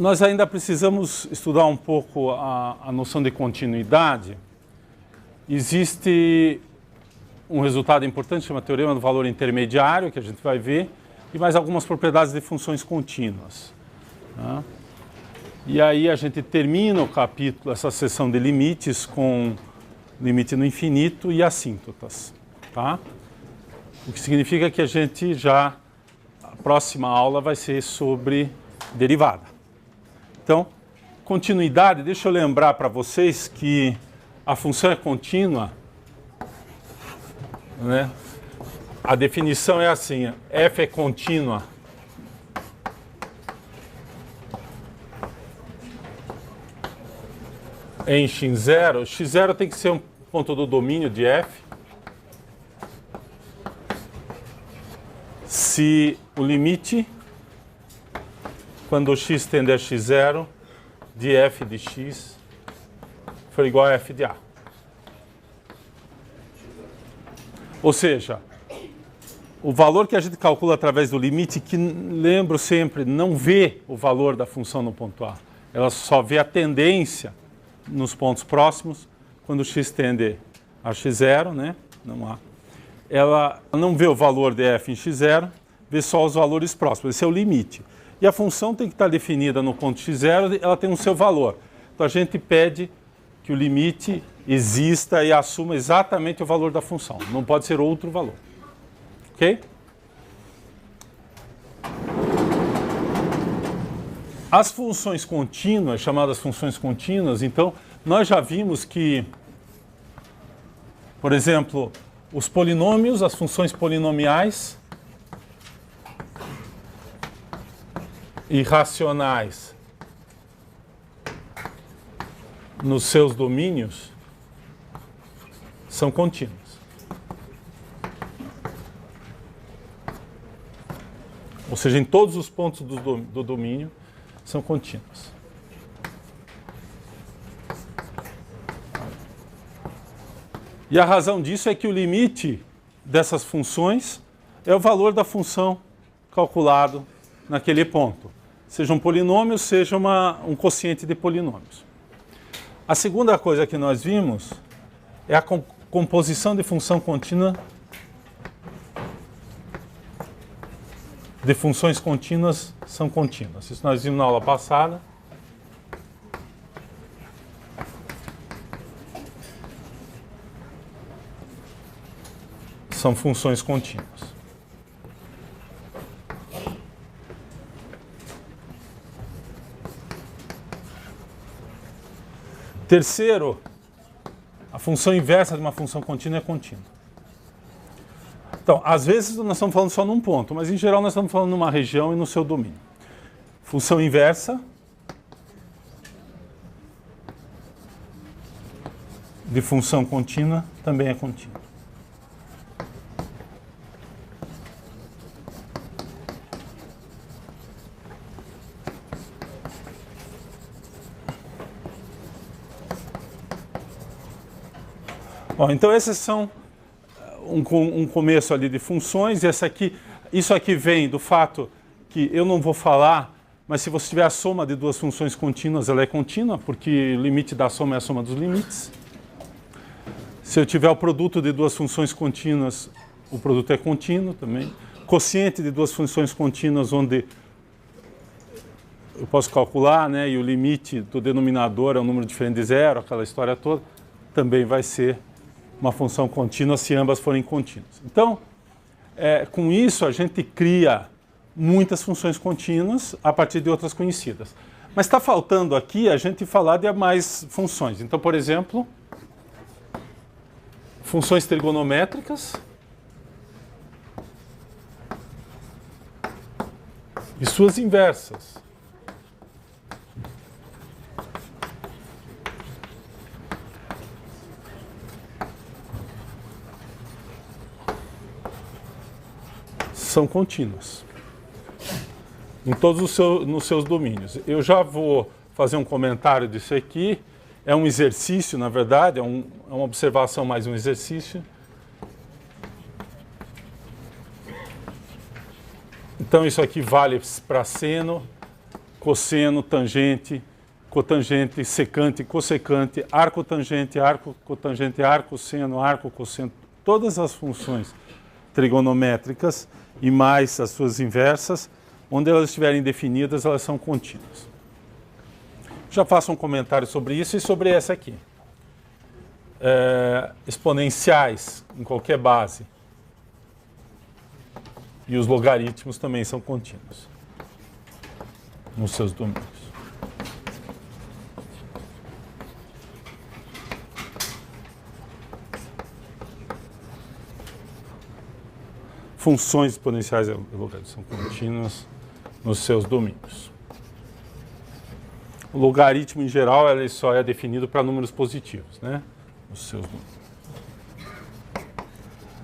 nós ainda precisamos estudar um pouco a noção de continuidade. Existe um resultado importante, chama Teorema do Valor Intermediário, que a gente vai ver, e mais algumas propriedades de funções contínuas. Tá? E aí a gente termina o capítulo, essa seção de limites, com limite no infinito e assíntotas. Tá? O que significa que a gente já, a próxima aula vai ser sobre derivada. Então, continuidade, deixa eu lembrar para vocês que a função é contínua, né? A definição é assim, f é contínua em x0. x0 tem que ser um ponto do domínio de f se o limite, quando x tende a x0, de f de x for igual a f de a. Ou seja, o valor que a gente calcula através do limite, que lembro sempre, não vê o valor da função no ponto A. Ela só vê a tendência nos pontos próximos, quando x tende a x0, né? Não há. Ela não vê o valor de f em x0, vê só os valores próximos. Esse é o limite. E a função tem que estar definida no ponto x0, ela tem o seu valor. Então a gente pede que o limite exista e assuma exatamente o valor da função. Não pode ser outro valor. Ok? As funções contínuas, chamadas funções contínuas, então, nós já vimos que, por exemplo, os polinômios, as funções polinomiais irracionais nos seus domínios são contínuas. Ou seja, em todos os pontos do domínio são contínuas. E a razão disso é que o limite dessas funções é o valor da função calculado naquele ponto. Seja um polinômio, seja um quociente de polinômios. A segunda coisa que nós vimos é a composição de função contínua de funções contínuas são contínuas. Isso nós vimos na aula passada. São funções contínuas. Terceiro, a função inversa de uma função contínua é contínua. Então, às vezes nós estamos falando só num ponto, mas em geral nós estamos falando numa região e no seu domínio. Função inversa de função contínua também é contínua. Bom, então esses são um começo ali de funções, e isso aqui vem do fato que eu não vou falar, mas se você tiver a soma de duas funções contínuas, ela é contínua, porque o limite da soma é a soma dos limites. Se eu tiver o produto de duas funções contínuas, o produto é contínuo também. Quociente de duas funções contínuas, onde eu posso calcular, né, e o limite do denominador é um número diferente de zero, aquela história toda, também vai ser uma função contínua se ambas forem contínuas. Então, com isso, a gente cria muitas funções contínuas a partir de outras conhecidas. Mas está faltando aqui a gente falar de mais funções. Então, por exemplo, funções trigonométricas e suas inversas. São contínuas em todos nos seus domínios. Eu já vou fazer um comentário disso aqui. É um exercício, na verdade, é uma observação mais um exercício. Então isso aqui vale para seno, cosseno, tangente, cotangente, secante, cossecante, arco tangente, arco cotangente, arco seno, arco cosseno, todas as funções trigonométricas e mais as suas inversas, onde elas estiverem definidas, elas são contínuas. Já faço um comentário sobre isso e sobre essa aqui. Exponenciais em qualquer base e os logaritmos também são contínuos nos seus domínios. Funções exponenciais e logaritmos são contínuas nos seus domínios. O logaritmo, em geral, ele só é definido para números positivos, né? Nos seus números.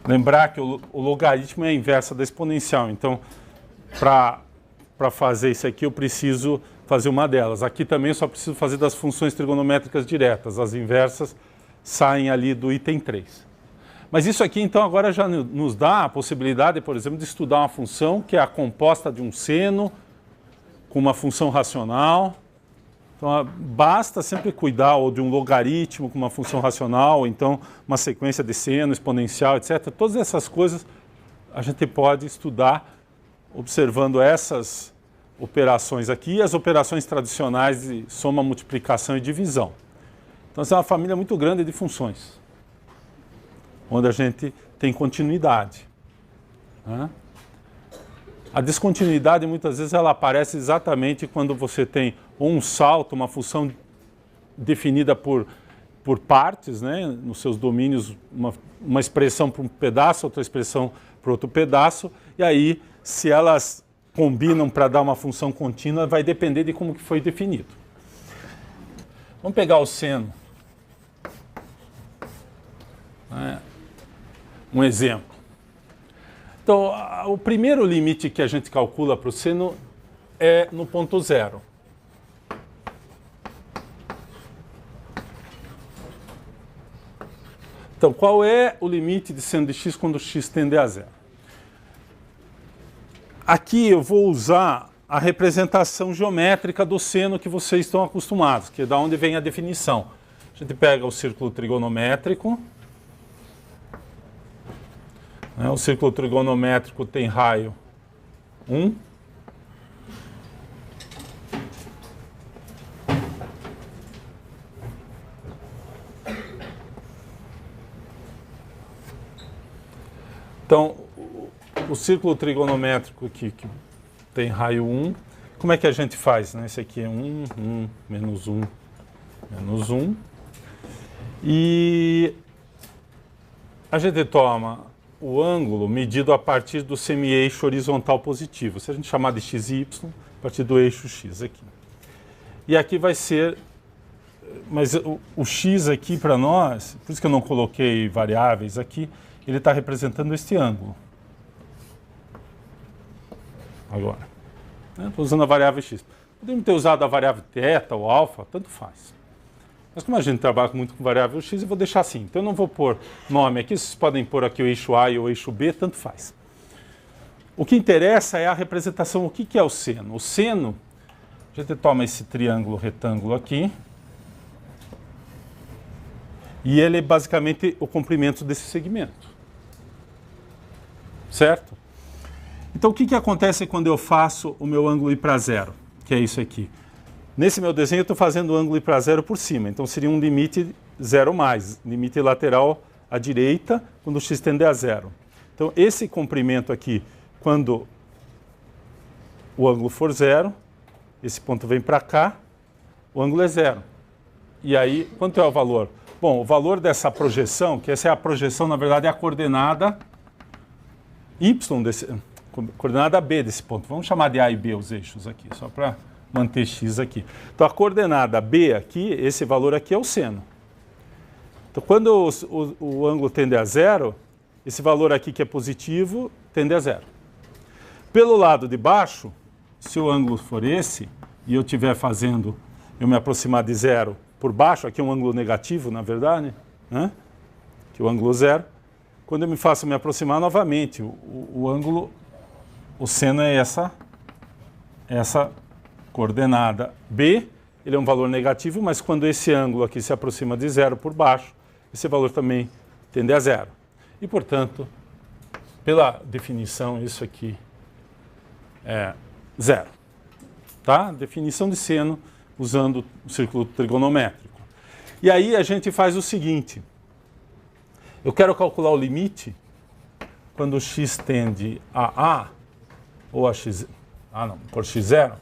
Lembrar que o logaritmo é a inversa da exponencial. Então, para fazer isso aqui, eu preciso fazer uma delas. Aqui também eu só preciso fazer das funções trigonométricas diretas. As inversas saem ali do item 3. Mas isso aqui, então, agora já nos dá a possibilidade, por exemplo, de estudar uma função que é a composta de um seno com uma função racional. Então, basta sempre cuidar ou de um logaritmo com uma função racional, ou então uma sequência de seno, exponencial, etc. Todas essas coisas a gente pode estudar observando essas operações aqui e as operações tradicionais de soma, multiplicação e divisão. Então, essa é uma família muito grande de funções, onde a gente tem continuidade, né? A descontinuidade, muitas vezes, ela aparece exatamente quando você tem um salto, uma função definida por partes, né? Nos seus domínios, uma expressão para um pedaço, outra expressão para outro pedaço, e aí, se elas combinam para dar uma função contínua, vai depender de como que foi definido. Vamos pegar o seno. Um exemplo. Então, o primeiro limite que a gente calcula para o seno é no ponto zero. Então, qual é o limite de seno de x quando x tende a zero? Aqui eu vou usar a representação geométrica do seno que vocês estão acostumados, que é da onde vem a definição. A gente pega o círculo trigonométrico. O círculo trigonométrico tem raio 1. Então, o círculo trigonométrico aqui, que tem raio 1, como é que a gente faz? Né? Esse aqui é 1, 1, menos 1, menos 1. E a gente toma o ângulo medido a partir do semi-eixo horizontal positivo. Se a gente chamar de x e y, a partir do eixo x aqui. E aqui vai ser... Mas o x aqui para nós, por isso que eu não coloquei variáveis aqui, ele está representando este ângulo. Agora. Estou usando a variável x. Podemos ter usado a variável θ ou alfa, tanto faz. Mas como a gente trabalha muito com variável x, eu vou deixar assim. Então eu não vou pôr nome aqui, vocês podem pôr aqui o eixo A e o eixo B, tanto faz. O que interessa é a representação. O que é o seno? O seno, a gente toma esse triângulo retângulo aqui, e ele é basicamente o comprimento desse segmento. Certo? Então o que acontece quando eu faço o meu ângulo ir para zero? Que é isso aqui. Nesse meu desenho eu estou fazendo o ângulo ir para zero por cima, então seria um limite zero mais, limite lateral à direita, quando o x tende a zero. Então esse comprimento aqui, quando o ângulo for zero, esse ponto vem para cá, o ângulo é zero. E aí, quanto é o valor? Bom, o valor dessa projeção, que essa é a projeção, na verdade é a coordenada y, coordenada B desse ponto. Vamos chamar de A e B os eixos aqui, só para manter x aqui. Então a coordenada B aqui, esse valor aqui é o seno. Então quando o ângulo tende a zero, esse valor aqui que é positivo tende a zero. Pelo lado de baixo, se o ângulo for esse, e eu estiver fazendo, eu me aproximar de zero por baixo, aqui é um ângulo negativo, na verdade, né? Que é o ângulo zero. Quando eu me faço me aproximar novamente, o ângulo, o seno é essa coordenada B, ele é um valor negativo, mas quando esse ângulo aqui se aproxima de zero por baixo, esse valor também tende a zero. E, portanto, pela definição, isso aqui é zero. Tá? Definição de seno usando o círculo trigonométrico. E aí a gente faz o seguinte. Eu quero calcular o limite quando x tende a A, ou a x... por x0,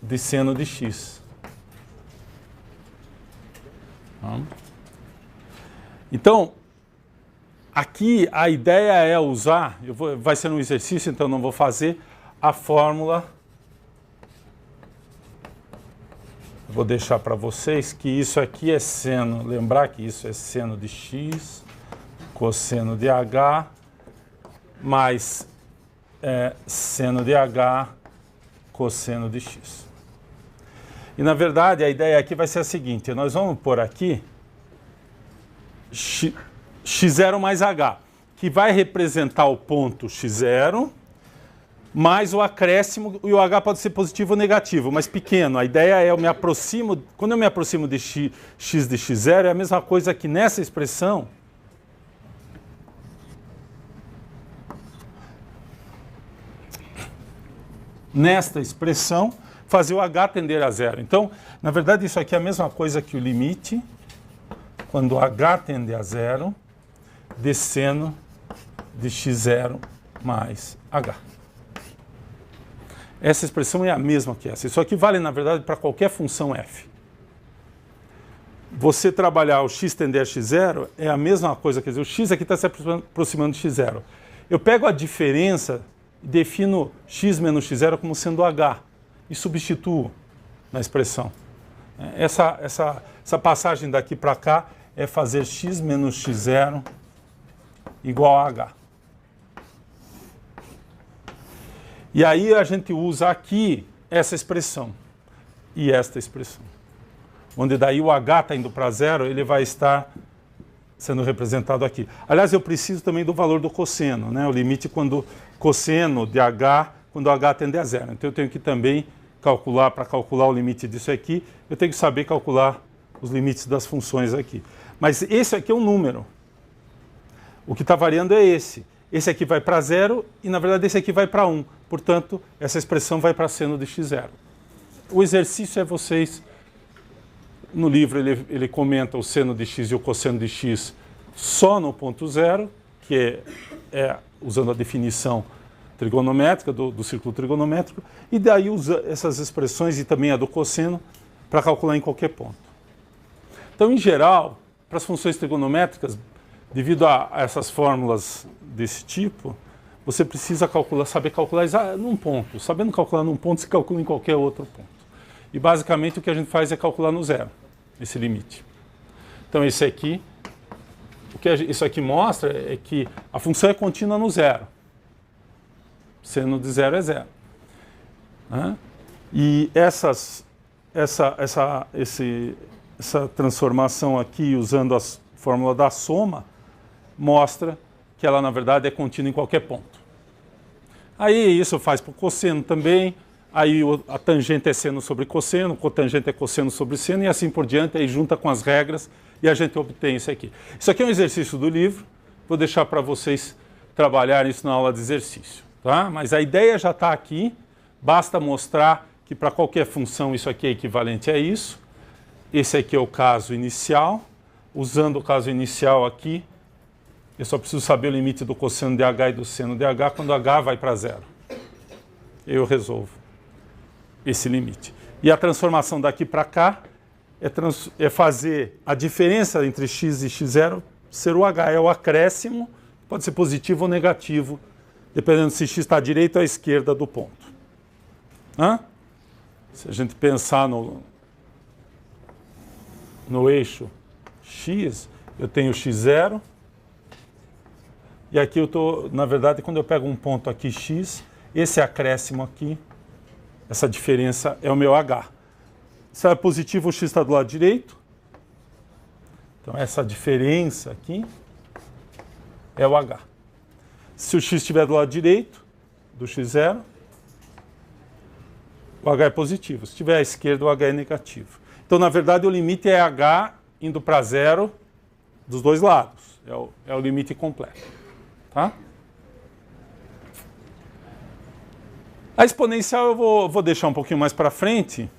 de seno de x. Então, aqui a ideia é usar, vai ser um exercício, então não vou fazer, a fórmula. Vou deixar para vocês que isso aqui é seno, lembrar que isso é seno de x, cosseno de h, mais seno de h, cosseno de x. E, na verdade, a ideia aqui vai ser a seguinte, nós vamos pôr aqui x0 mais h, que vai representar o ponto x0, mais o acréscimo, e o h pode ser positivo ou negativo, mas pequeno. A ideia é eu me aproximo, quando eu me aproximo de x de x0, é a mesma coisa que nessa expressão, fazer o h tender a zero. Então, na verdade, isso aqui é a mesma coisa que o limite, quando o h tende a zero, de seno de x0 mais h. Essa expressão é a mesma que essa. Isso aqui vale, na verdade, para qualquer função f. Você trabalhar o x tender a x0 é a mesma coisa, quer dizer, o x aqui está se aproximando de x0. Eu pego a diferença e defino x menos x0 como sendo h e substituo na expressão. Essa passagem daqui para cá é fazer x menos x0 igual a h. E aí a gente usa aqui essa expressão e esta expressão. Onde daí o h está indo para zero, ele vai estar sendo representado aqui. Aliás, eu preciso também do valor do cosseno, né? O limite quando cosseno de h, quando h tende a zero. Então eu tenho que também calcular, para calcular o limite disso aqui, eu tenho que saber calcular os limites das funções aqui. Mas esse aqui é um número. O que está variando é esse. Esse aqui vai para zero e, na verdade, esse aqui vai para 1. Portanto, essa expressão vai para seno de x0. O exercício é vocês... No livro ele comenta o seno de x e o cosseno de x só no ponto zero, que é usando a definição trigonométrica, do círculo trigonométrico, e daí usa essas expressões e também a do cosseno para calcular em qualquer ponto. Então, em geral, para as funções trigonométricas, devido a essas fórmulas desse tipo, você precisa saber calcular num ponto. Sabendo calcular num ponto, se calcula em qualquer outro ponto. E basicamente o que a gente faz é calcular no zero, esse limite. Então esse aqui, isso aqui mostra é que a função é contínua no zero. Seno de zero é zero. E essa transformação aqui, usando a fórmula da soma, mostra que ela, na verdade, é contínua em qualquer ponto. Aí isso faz para o cosseno também. Aí a tangente é seno sobre cosseno, cotangente é cosseno sobre seno, e assim por diante, aí junta com as regras e a gente obtém isso aqui. Isso aqui é um exercício do livro, vou deixar para vocês trabalharem isso na aula de exercício. Tá? Mas a ideia já está aqui, basta mostrar que para qualquer função isso aqui é equivalente a isso. Esse aqui é o caso inicial. Usando o caso inicial aqui, eu só preciso saber o limite do cosseno de h e do seno de h quando h vai para zero. Eu resolvo esse limite. E a transformação daqui para cá é fazer a diferença entre x e x0 ser o h. É o acréscimo, pode ser positivo ou negativo, dependendo se x está à direita ou à esquerda do ponto. Se a gente pensar no eixo x, eu tenho x0, e aqui eu estou, na verdade, quando eu pego um ponto aqui x, esse acréscimo aqui, essa diferença é o meu h. Se é positivo, o x está do lado direito. Então, essa diferença aqui é o h. Se o x estiver do lado direito, do x0, o O h é positivo. Se tiver à esquerda, o h é negativo. Então, na verdade, o limite é h indo para zero dos dois lados. É o limite completo. Tá? A exponencial eu vou deixar um pouquinho mais para frente.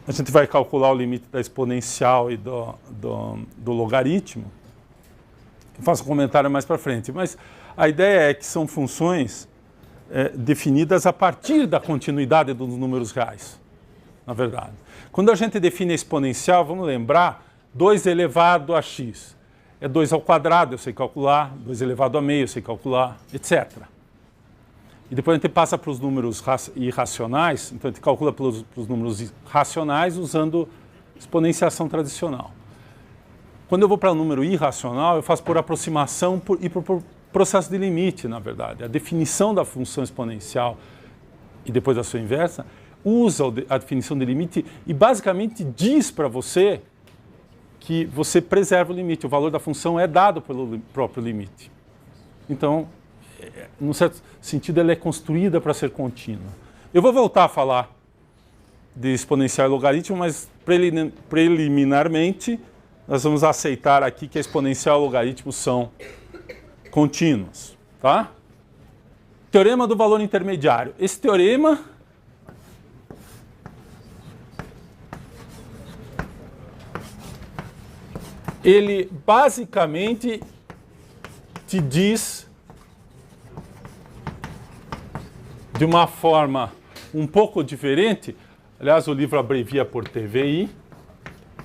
A gente vai calcular o limite da exponencial e do logaritmo. Eu faço um comentário mais para frente. Mas a ideia é que são funções definidas a partir da continuidade dos números reais, na verdade. Quando a gente define a exponencial, vamos lembrar, 2 elevado a x. É 2 ao quadrado, eu sei calcular, 2 elevado a meio, eu sei calcular, etc. E depois a gente passa para os números irracionais, então a gente calcula para os números racionais usando exponenciação tradicional. Quando eu vou para o número irracional, eu faço por aproximação e por processo de limite, na verdade. A definição da função exponencial e depois da sua inversa usa a definição de limite e basicamente diz para você que você preserva o limite. O valor da função é dado pelo próprio limite. Então, num certo sentido, ela é construída para ser contínua. Eu vou voltar a falar de exponencial e logaritmo, mas preliminarmente nós vamos aceitar aqui que a exponencial e o logaritmo são contínuos. Tá? Teorema do valor intermediário. Esse teorema ele basicamente te diz de uma forma um pouco diferente. Aliás, o livro abrevia por TVI.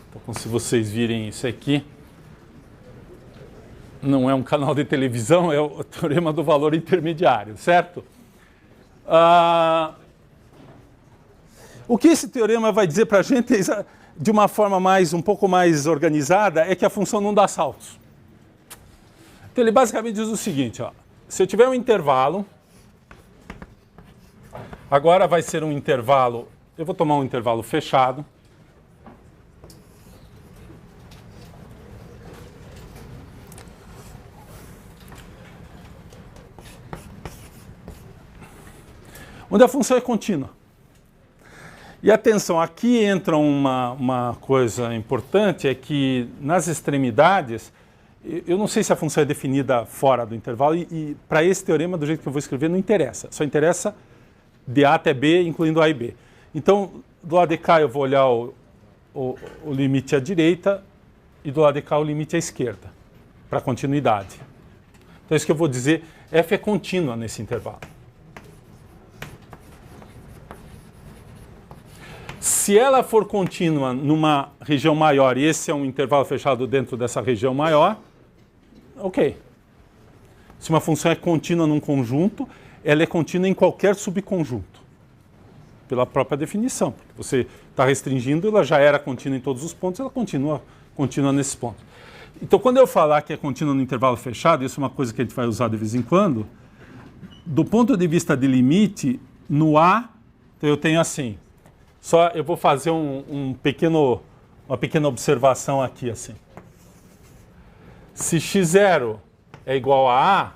Então, se vocês virem isso aqui, não é um canal de televisão, é o teorema do valor intermediário, certo? O que esse teorema vai dizer para a gente de uma forma um pouco mais organizada é que a função não dá saltos. Então, ele basicamente diz o seguinte, ó, se eu tiver um intervalo, agora vai ser um intervalo, eu vou tomar um intervalo fechado. Onde a função é contínua. E atenção, aqui entra uma coisa importante, é que nas extremidades, eu não sei se a função é definida fora do intervalo, e para esse teorema, do jeito que eu vou escrever, não interessa. Só interessa de A até B, incluindo A e B. Então, do lado de cá eu vou olhar o limite à direita, e do lado de cá o limite à esquerda, para continuidade. Então, isso que eu vou dizer, f é contínua nesse intervalo. Se ela for contínua numa região maior, e esse é um intervalo fechado dentro dessa região maior, ok. Se uma função é contínua num conjunto, ela é contínua em qualquer subconjunto, pela própria definição. Porque você está restringindo, ela já era contínua em todos os pontos, ela continua contínua nesses pontos. Então, quando eu falar que é contínua no intervalo fechado, isso é uma coisa que a gente vai usar de vez em quando, do ponto de vista de limite, no A, eu tenho assim. Só eu vou fazer uma pequena observação aqui, assim. Se x0 é igual a A,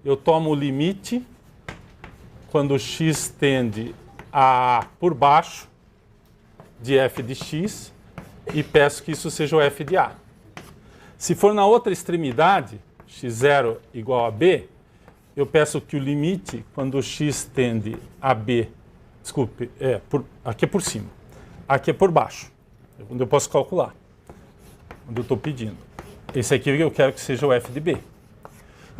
eu tomo o limite quando x tende a A por baixo de f de x e peço que isso seja o f de A. Se for na outra extremidade, x0 igual a B, eu peço que o limite quando x tende a B, desculpe, aqui é por cima, aqui é por baixo, onde eu posso calcular, onde eu estou pedindo. Esse aqui eu quero que seja o f de B.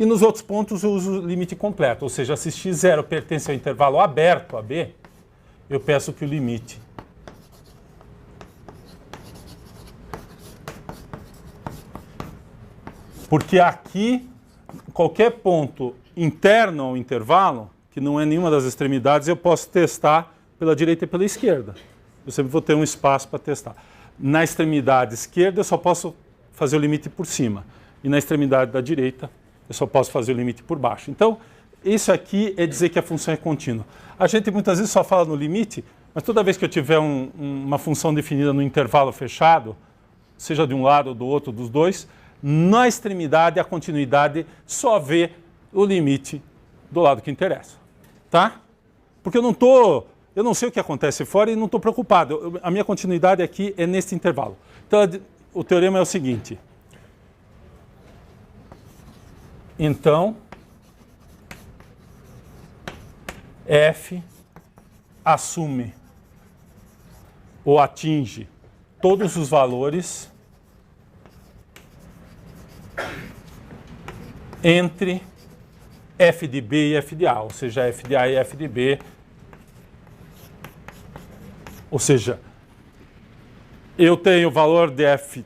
E nos outros pontos eu uso o limite completo, ou seja, se x0 pertence ao intervalo aberto a B, eu peço que o limite porque aqui, qualquer ponto interno ao intervalo, que não é nenhuma das extremidades, eu posso testar pela direita e pela esquerda. Eu sempre vou ter um espaço para testar. Na extremidade esquerda, eu só posso fazer o limite por cima. E na extremidade da direita, eu só posso fazer o limite por baixo. Então, isso aqui é dizer que a função é contínua. A gente muitas vezes só fala no limite, mas toda vez que eu tiver uma função definida no intervalo fechado, seja de um lado ou do outro, dos dois, na extremidade, a continuidade só vê o limite do lado que interessa. Tá? Porque eu não estou eu não sei o que acontece fora e não estou preocupado. A minha continuidade aqui é nesse intervalo. Então, o teorema é o seguinte. Então, F assume ou atinge todos os valores entre f de B e f de A, ou seja, f de A e f de B. Ou seja, eu tenho o valor de f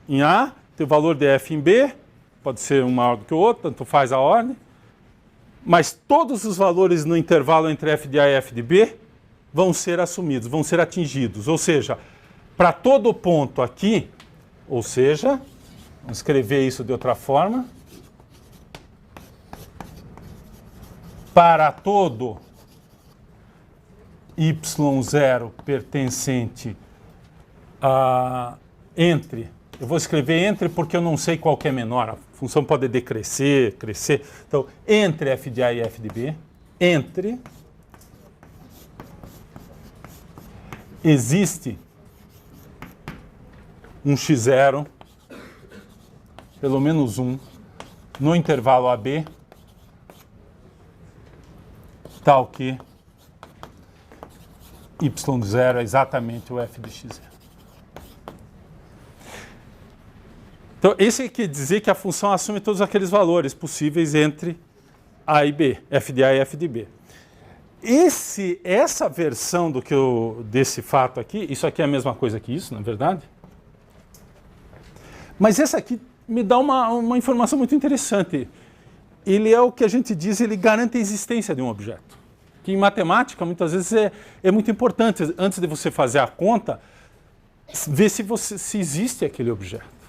em A, tenho o valor de f em B, pode ser um maior do que o outro, tanto faz a ordem, mas todos os valores no intervalo entre f de A e f de B vão ser assumidos, vão ser atingidos. Ou seja, para todo ponto aqui, ou seja, vamos escrever isso de outra forma, para todo y0 pertencente a entre, eu vou escrever entre porque eu não sei qual que é menor, a função pode decrescer, crescer, então entre f de A e f de B, entre, existe um x0, pelo menos um, no intervalo AB, tal que y0 é exatamente o f de x0. Então, esse quer dizer que a função assume todos aqueles valores possíveis entre A e B, f de A e f de B. Essa versão desse fato aqui, isso aqui é a mesma coisa que isso, na verdade. Mas essa aqui me dá uma informação muito interessante. Ele é o que a gente diz, ele garante a existência de um objeto. Que em matemática, muitas vezes, é muito importante, antes de você fazer a conta, ver se existe aquele objeto.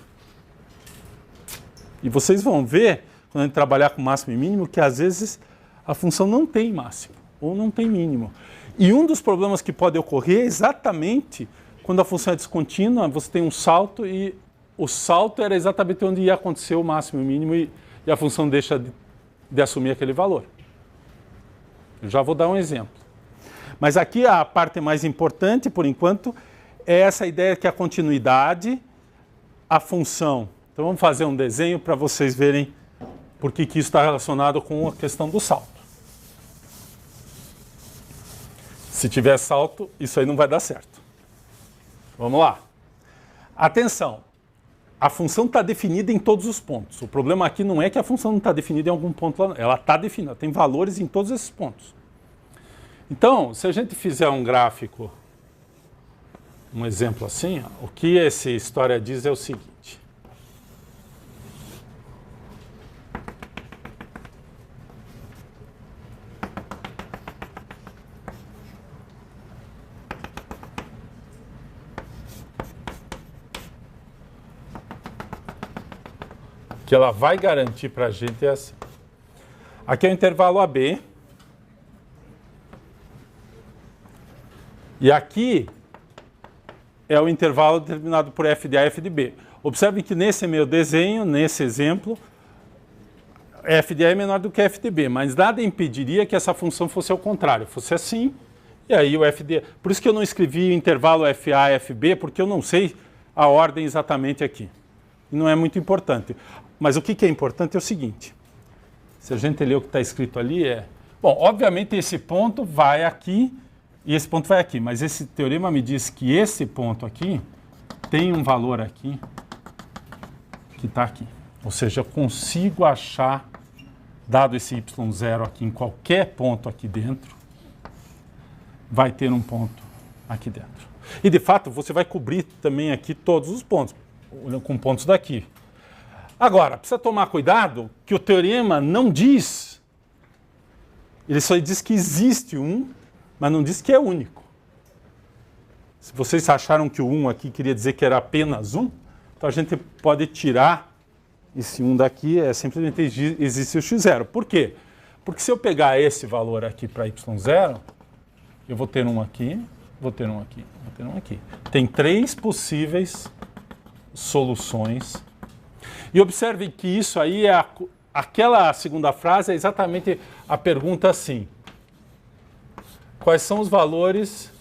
E vocês vão ver, quando a gente trabalhar com máximo e mínimo, que às vezes a função não tem máximo, ou não tem mínimo. E um dos problemas que pode ocorrer é exatamente quando a função é descontínua, você tem um salto, e o salto era exatamente onde ia acontecer o máximo e o mínimo, e a função deixa de assumir aquele valor. Eu já vou dar um exemplo. Mas aqui a parte mais importante, por enquanto, é essa ideia que a continuidade, a função. Então vamos fazer um desenho para vocês verem por que isso está relacionado com a questão do salto. Se tiver salto, isso aí não vai dar certo. Vamos lá. Atenção. A função está definida em todos os pontos. O problema aqui não é que a função não está definida em algum ponto lá. Ela está definida, tem valores em todos esses pontos. Então, se a gente fizer um gráfico, um exemplo assim, ó, o que essa história diz é o seguinte. Que ela vai garantir para a gente é assim. Aqui é o intervalo AB. E aqui é o intervalo determinado por f de A e f de B. Observem que nesse meu desenho, nesse exemplo, f de A é menor do que f de B, mas nada impediria que essa função fosse ao contrário, fosse assim, e aí o f de A. Por isso que eu não escrevi o intervalo FA e FB, porque eu não sei a ordem exatamente aqui. E não é muito importante. Mas o que é importante é o seguinte. Se a gente ler o que está escrito ali bom, obviamente esse ponto vai aqui e esse ponto vai aqui. Mas esse teorema me diz que esse ponto aqui tem um valor aqui que está aqui. Ou seja, eu consigo achar, dado esse y0 aqui em qualquer ponto aqui dentro, vai ter um ponto aqui dentro. E de fato você vai cobrir também aqui todos os pontos, com pontos daqui. Agora, precisa tomar cuidado que o teorema não diz, ele só diz que existe um, mas não diz que é único. Se vocês acharam que o 1 aqui queria dizer que era apenas 1, então a gente pode tirar esse 1 daqui, simplesmente existe o x0. Por quê? Porque se eu pegar esse valor aqui para y0, eu vou ter um aqui, vou ter um aqui, vou ter um aqui. Tem 3 possíveis soluções. E observe que isso aí aquela segunda frase é exatamente a pergunta assim. quais são os valores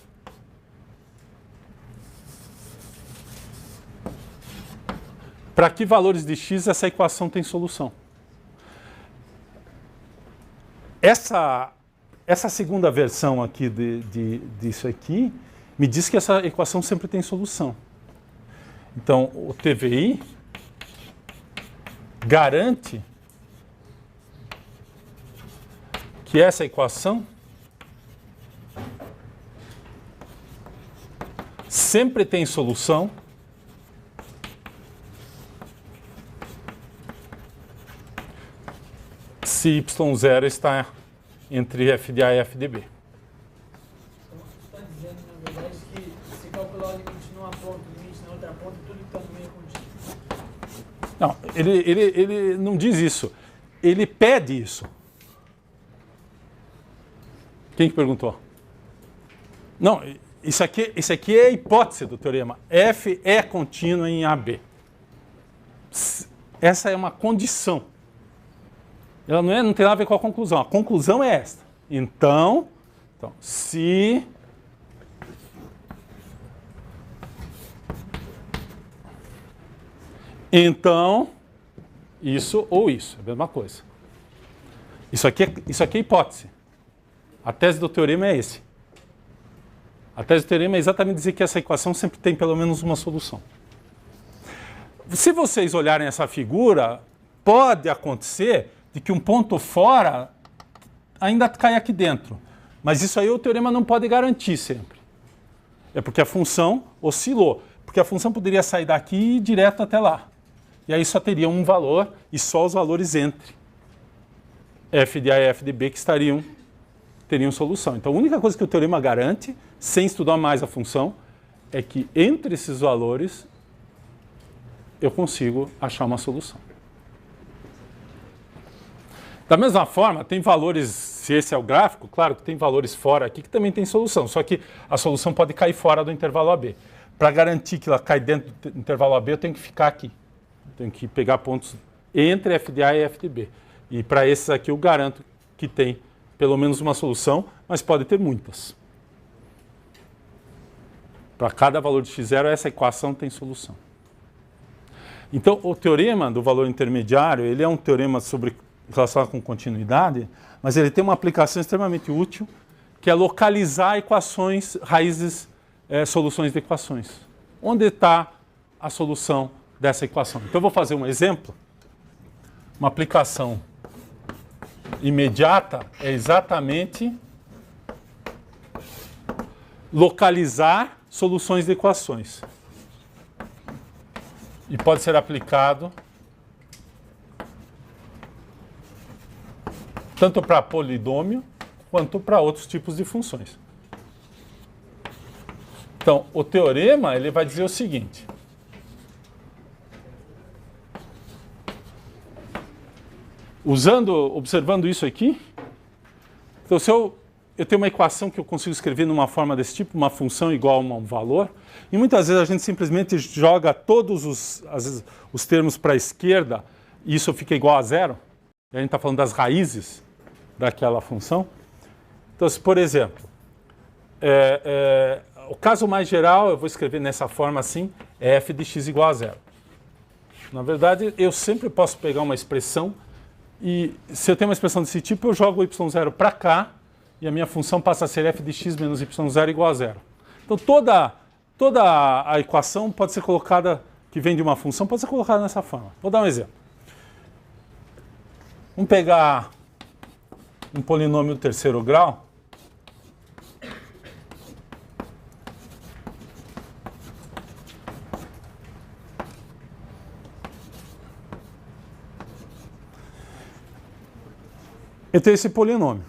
para que valores de x essa equação tem solução. Essa segunda versão aqui disso aqui me diz que essa equação sempre tem solução. Então, o TVI garante que essa equação sempre tem solução se y0 está entre FDA e FDB. Então, você está dizendo, na verdade, que se calcular o limite numa ponta, o limite na outra ponta, tudo que está no meio é contínuo. Não, ele não diz isso. Ele pede isso. Quem que perguntou? Não, isso aqui é a hipótese do teorema. F é contínuo em AB. Essa é uma condição. Ela não tem nada a ver com a conclusão. A conclusão é esta. Então se isso ou isso, é a mesma coisa. Isso aqui é hipótese. A tese do teorema é esse. A tese do teorema é exatamente dizer que essa equação sempre tem pelo menos uma solução. Se vocês olharem essa figura, pode acontecer de que um ponto fora ainda cai aqui dentro. Mas isso aí o teorema não pode garantir sempre. É porque a função oscilou. Porque a função poderia sair daqui e ir direto até lá. E aí só teria um valor e só os valores entre FDA e FDB que teriam solução. Então a única coisa que o teorema garante, sem estudar mais a função, é que entre esses valores eu consigo achar uma solução. Da mesma forma, tem valores, se esse é o gráfico, claro que tem valores fora aqui que também tem solução, só que a solução pode cair fora do intervalo AB. Para garantir que ela cai dentro do intervalo AB, eu tenho que ficar aqui. Tenho que pegar pontos entre FDA e FDB. E para esses aqui eu garanto que tem pelo menos uma solução, mas pode ter muitas. Para cada valor de x0, essa equação tem solução. Então, o teorema do valor intermediário, ele é um teorema sobre relacionado com continuidade, mas ele tem uma aplicação extremamente útil, que é localizar equações, raízes, soluções de equações. Onde está a solução dessa equação? Então, eu vou fazer um exemplo. Uma aplicação imediata é exatamente localizar soluções de equações. E pode ser aplicado tanto para polinômio quanto para outros tipos de funções. Então, o teorema ele vai dizer o seguinte. Observando isso aqui, então se eu tenho uma equação que eu consigo escrever numa forma desse tipo, uma função igual a um valor, e muitas vezes a gente simplesmente joga todos os termos para a esquerda e isso fica igual a zero. E a gente está falando das raízes daquela função. Então, se, por exemplo, o caso mais geral, eu vou escrever nessa forma assim, é f de x igual a zero. Na verdade, eu sempre posso pegar uma expressão e, se eu tenho uma expressão desse tipo, eu jogo o y0 para cá e a minha função passa a ser f de x menos y0 igual a zero. Então, toda a equação pode ser colocada, que vem de uma função, pode ser colocada nessa forma. Vou dar um exemplo. Vamos pegar um polinômio do terceiro grau. Eu tenho esse polinômio.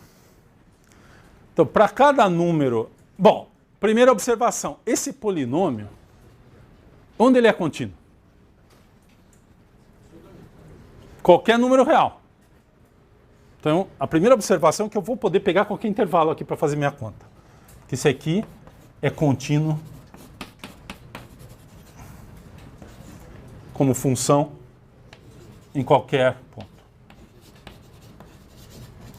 Então, para cada número... Bom, primeira observação. Esse polinômio, onde ele é contínuo? Qualquer número real. Então, a primeira observação é que eu vou poder pegar qualquer intervalo aqui para fazer minha conta. Que esse aqui é contínuo como função em qualquer ponto.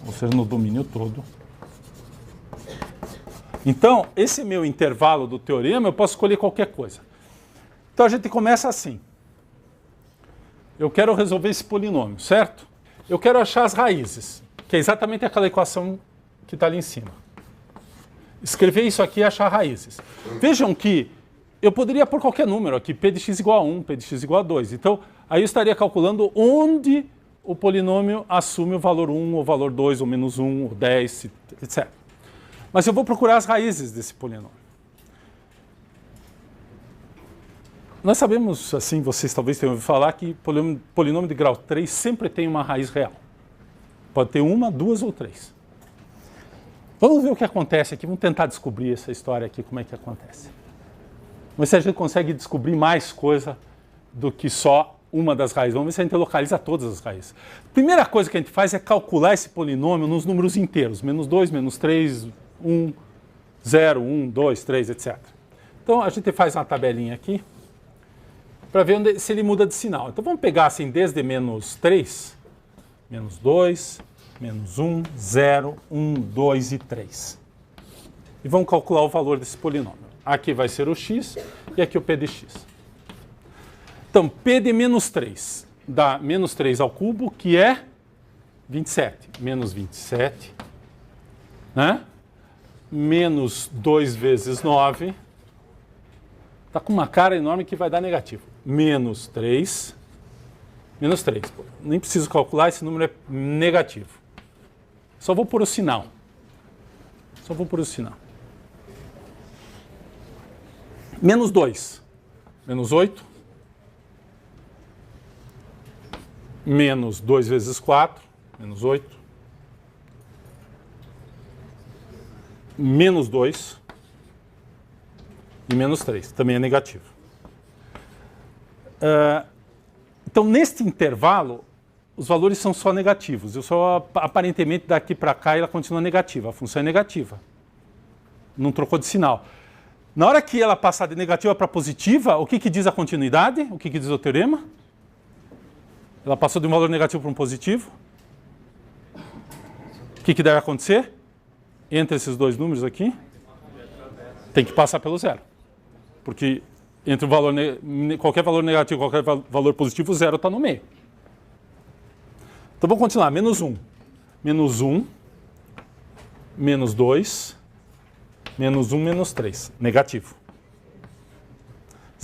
Ou seja, no domínio todo. Então, esse meu intervalo do teorema, eu posso escolher qualquer coisa. Então, a gente começa assim. Eu quero resolver esse polinômio, certo? Eu quero achar as raízes, que é exatamente aquela equação que está ali em cima. Escrever isso aqui e achar raízes. Vejam que eu poderia pôr qualquer número aqui, p de x igual a 1, p de x igual a 2. Então, aí eu estaria calculando onde o polinômio assume o valor 1, o valor 2, ou menos 1, ou 10, etc. Mas eu vou procurar as raízes desse polinômio. Nós sabemos, assim, vocês talvez tenham ouvido falar, que polinômio de grau 3 sempre tem uma raiz real. Pode ter uma, duas ou três. Vamos ver o que acontece aqui, vamos tentar descobrir essa história aqui, como é que acontece. Vamos ver se a gente consegue descobrir mais coisa do que só uma das raízes. Vamos ver se a gente localiza todas as raízes. Primeira coisa que a gente faz é calcular esse polinômio nos números inteiros. Menos 2, menos 3, 1, 0, 1, 2, 3, etc. Então a gente faz uma tabelinha aqui para ver se ele muda de sinal. Então vamos pegar assim desde menos 3, menos 2, menos 1, 0, 1, 2 e 3. E vamos calcular o valor desse polinômio. Aqui vai ser o x e aqui o p de x. Então, p de menos 3 dá menos 3 ao cubo, que é 27. Menos 27, né? Menos 2 vezes 9. Está com uma cara enorme que vai dar negativo. Menos 3. Menos 3. Nem preciso calcular, esse número é negativo. Só vou pôr o sinal. Só vou pôr o sinal. Menos 2. Menos 8. Menos 2 vezes 4. Menos 8. Menos 2. E menos 3. Também é negativo. Então, neste intervalo, os valores são só negativos. Aparentemente, daqui para cá, ela continua negativa. A função é negativa. Não trocou de sinal. Na hora que ela passar de negativa para positiva, o que diz a continuidade? O que diz o teorema? Ela passou de um valor negativo para um positivo. O que deve acontecer? Entre esses dois números aqui, tem que passar pelo zero. Porque entre qualquer valor negativo e qualquer valor positivo, o zero está no meio. Então vamos continuar. Menos 1. Menos 1. Menos 2. Menos 1, menos 3. Negativo.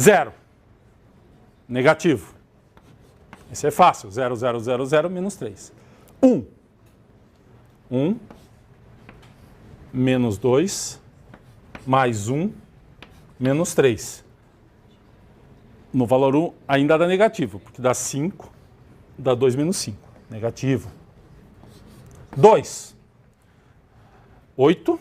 0. Negativo. Esse é fácil. 0, 0, 0, 0, menos 3. 1. 1. Menos 2. Mais 1. Menos 3. No valor 1 ainda dá negativo, porque dá 5. Dá 2 menos 5. Negativo. 2. 8.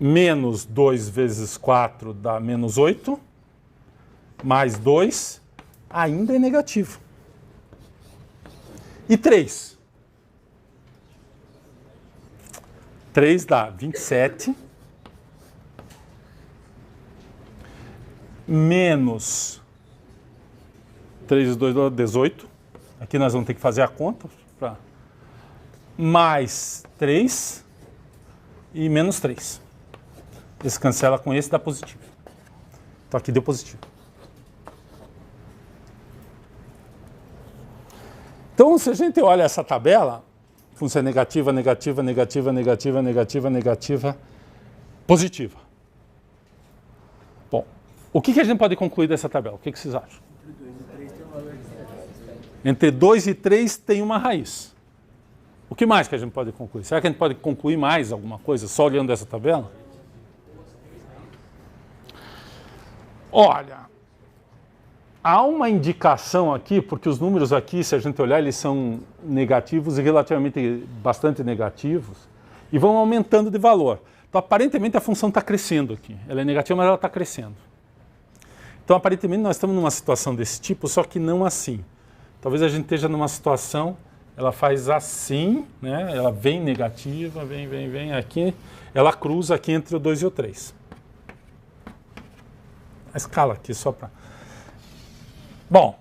Menos 2 vezes 4 dá menos 8. Mais 2 ainda é negativo. E 3? 3 dá 27. Menos 3 vezes 2 dá 18. Aqui nós vamos ter que fazer a conta. Mais 3 e menos 3. Esse cancela com esse, dá positivo. Então aqui deu positivo. Então, se a gente olha essa tabela, função negativa, negativa, negativa, negativa, negativa, negativa, positiva. Bom, o que a gente pode concluir dessa tabela? O que vocês acham? Entre 2 e 3 tem uma raiz. O que mais que a gente pode concluir? Será que a gente pode concluir mais alguma coisa só olhando essa tabela? Olha, há uma indicação aqui, porque os números aqui, se a gente olhar, eles são negativos e relativamente bastante negativos, e vão aumentando de valor. Então, aparentemente, a função está crescendo aqui. Ela é negativa, mas ela está crescendo. Então, aparentemente, nós estamos numa situação desse tipo, só que não assim. Talvez a gente esteja numa situação, ela faz assim, né? Ela vem negativa, vem aqui, ela cruza aqui entre o 2 e o 3. A escala aqui só para... Bom,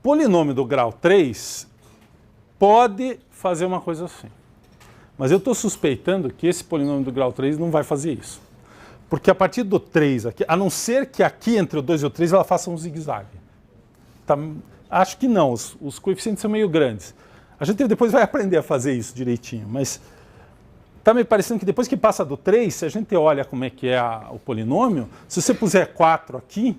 polinômio do grau 3 pode fazer uma coisa assim. Mas eu estou suspeitando que esse polinômio do grau 3 não vai fazer isso. Porque a partir do 3 aqui, a não ser que aqui entre o 2 e o 3 ela faça um zigue-zague. Tá, acho que não, os coeficientes são meio grandes. A gente depois vai aprender a fazer isso direitinho, mas está me parecendo que depois que passa do 3, se a gente olha como é que é o polinômio, se você puser 4 aqui,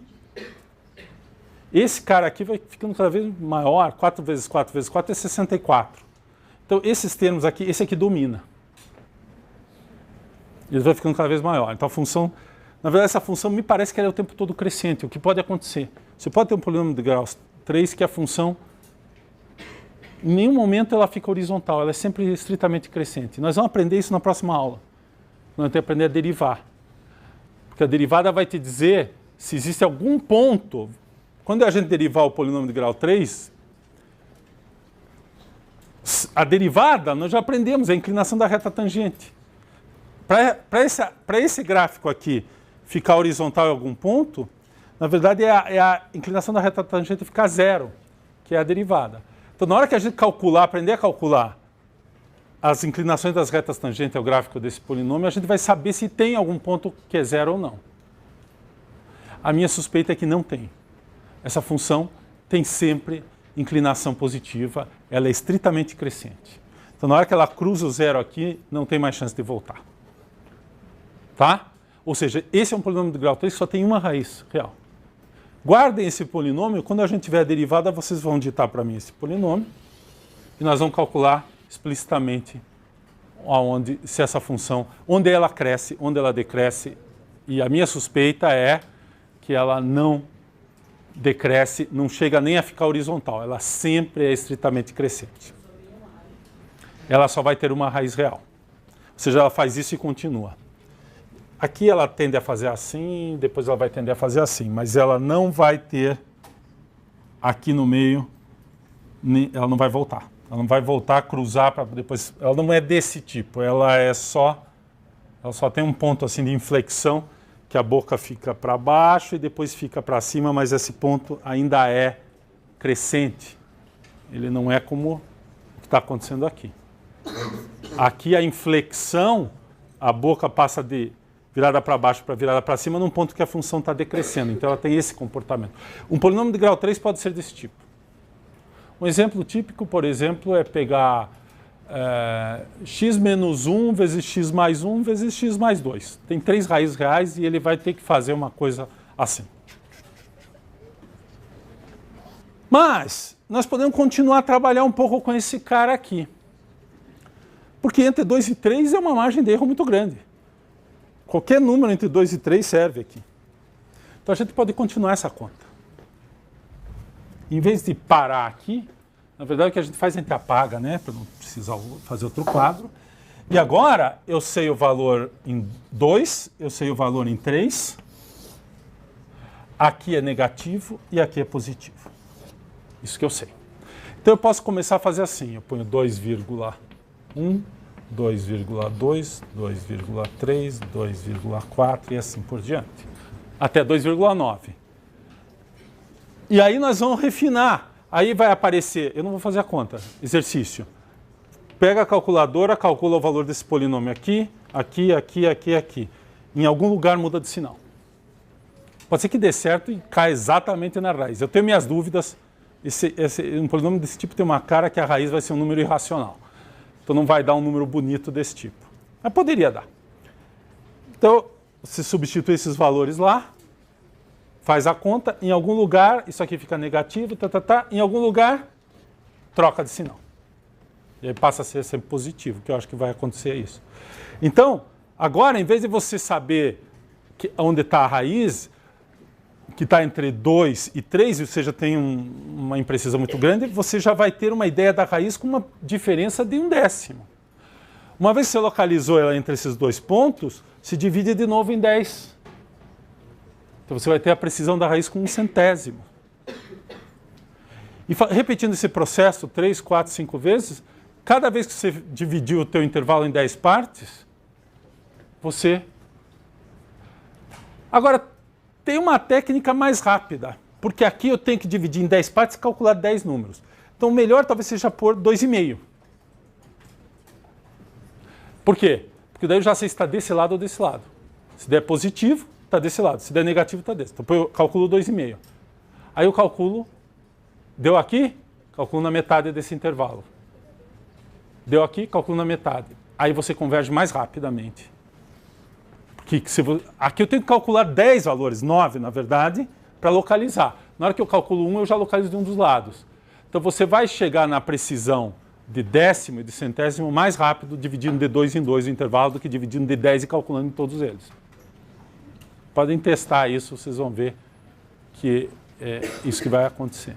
esse cara aqui vai ficando cada vez maior, 4 vezes 4 vezes 4 é 64. Então esses termos aqui, esse aqui domina. Ele vai ficando cada vez maior. Então a função, na verdade essa função me parece que ela é o tempo todo crescente, o que pode acontecer. Você pode ter um polinômio de grau 3 que a função, em nenhum momento ela fica horizontal, ela é sempre estritamente crescente. Nós vamos aprender isso na próxima aula. Nós vamos ter que aprender a derivar. Porque a derivada vai te dizer se existe algum ponto. Quando a gente derivar o polinômio de grau 3, a derivada nós já aprendemos, é a inclinação da reta tangente. Para esse gráfico aqui ficar horizontal em algum ponto, na verdade é a inclinação da reta tangente ficar zero, que é a derivada. Então, na hora que a gente calcular, aprender a calcular as inclinações das retas tangentes ao gráfico desse polinômio, a gente vai saber se tem algum ponto que é zero ou não. A minha suspeita é que não tem. Essa função tem sempre inclinação positiva, ela é estritamente crescente. Então, na hora que ela cruza o zero aqui, não tem mais chance de voltar. Tá? Ou seja, esse é um polinômio de grau 3 que só tem uma raiz real. Guardem esse polinômio, quando a gente tiver a derivada, vocês vão digitar para mim esse polinômio e nós vamos calcular explicitamente se essa função, onde ela cresce, onde ela decresce, e a minha suspeita é que ela não decresce, não chega nem a ficar horizontal, ela sempre é estritamente crescente. Ela só vai ter uma raiz real. Ou seja, ela faz isso e continua. Aqui ela tende a fazer assim, depois ela vai tender a fazer assim, mas ela não vai ter aqui no meio, ela não vai voltar. Ela não vai voltar a cruzar para depois. Ela não é desse tipo, ela só tem um ponto assim de inflexão, que a boca fica para baixo e depois fica para cima, mas esse ponto ainda é crescente. Ele não é como o que está acontecendo aqui. Aqui a inflexão, a boca passa de virada para baixo para virada para cima num ponto que a função está decrescendo. Então ela tem esse comportamento. Um polinômio de grau 3 pode ser desse tipo. Um exemplo típico, por exemplo, é pegar x menos 1 vezes x mais 1 vezes x mais 2. Tem 3 raízes reais e ele vai ter que fazer uma coisa assim. Mas nós podemos continuar a trabalhar um pouco com esse cara aqui. Porque entre 2 e 3 é uma margem de erro muito grande. Qualquer número entre 2 e 3 serve aqui. Então a gente pode continuar essa conta. Em vez de parar aqui, na verdade o que a gente faz, a gente apaga, né? Para não precisar fazer outro quadro. E agora eu sei o valor em 2, eu sei o valor em 3. Aqui é negativo e aqui é positivo. Isso que eu sei. Então eu posso começar a fazer assim. Eu ponho 2,1, 2,2, 2,3, 2,4 e assim por diante. Até 2,9. E aí nós vamos refinar. Aí vai aparecer, eu não vou fazer a conta, exercício. Pega a calculadora, calcula o valor desse polinômio aqui, aqui, aqui, aqui, aqui. Em algum lugar muda de sinal. Pode ser que dê certo e caia exatamente na raiz. Eu tenho minhas dúvidas. Um polinômio desse tipo tem uma cara que a raiz vai ser um número irracional. Então não vai dar um número bonito desse tipo. Mas poderia dar. Então, você substitui esses valores lá, faz a conta, em algum lugar, isso aqui fica negativo, em algum lugar, troca de sinal. E aí passa a ser sempre positivo, que eu acho que vai acontecer isso. Então, agora, em vez de você saber onde está a raiz, que está entre 2 e 3, ou seja, tem uma imprecisão muito grande, você já vai ter uma ideia da raiz com uma diferença de 1/10. Uma vez que você localizou ela entre esses dois pontos, se divide de novo em 10. Então você vai ter a precisão da raiz com 1/100. E repetindo esse processo 3, 4, 5 vezes, cada vez que você dividir o teu intervalo em 10 partes, você... Agora, tem uma técnica mais rápida, porque aqui eu tenho que dividir em 10 partes e calcular 10 números. Então o melhor talvez seja pôr 2,5. Por quê? Porque daí eu já sei se está desse lado ou desse lado. Se der positivo, está desse lado. Se der negativo, está desse. Então eu calculo 2,5. Aí eu calculo, deu aqui, calculo na metade desse intervalo. Deu aqui, calculo na metade. Aí você converge mais rapidamente. Porque aqui eu tenho que calcular 10 valores, 9 na verdade, para localizar. Na hora que eu calculo 1, eu já localizo de um dos lados. Então você vai chegar na precisão de décimo e de centésimo mais rápido dividindo de 2 em 2 o intervalo do que dividindo de 10 e calculando em todos eles. Podem testar isso, vocês vão ver que é isso que vai acontecer.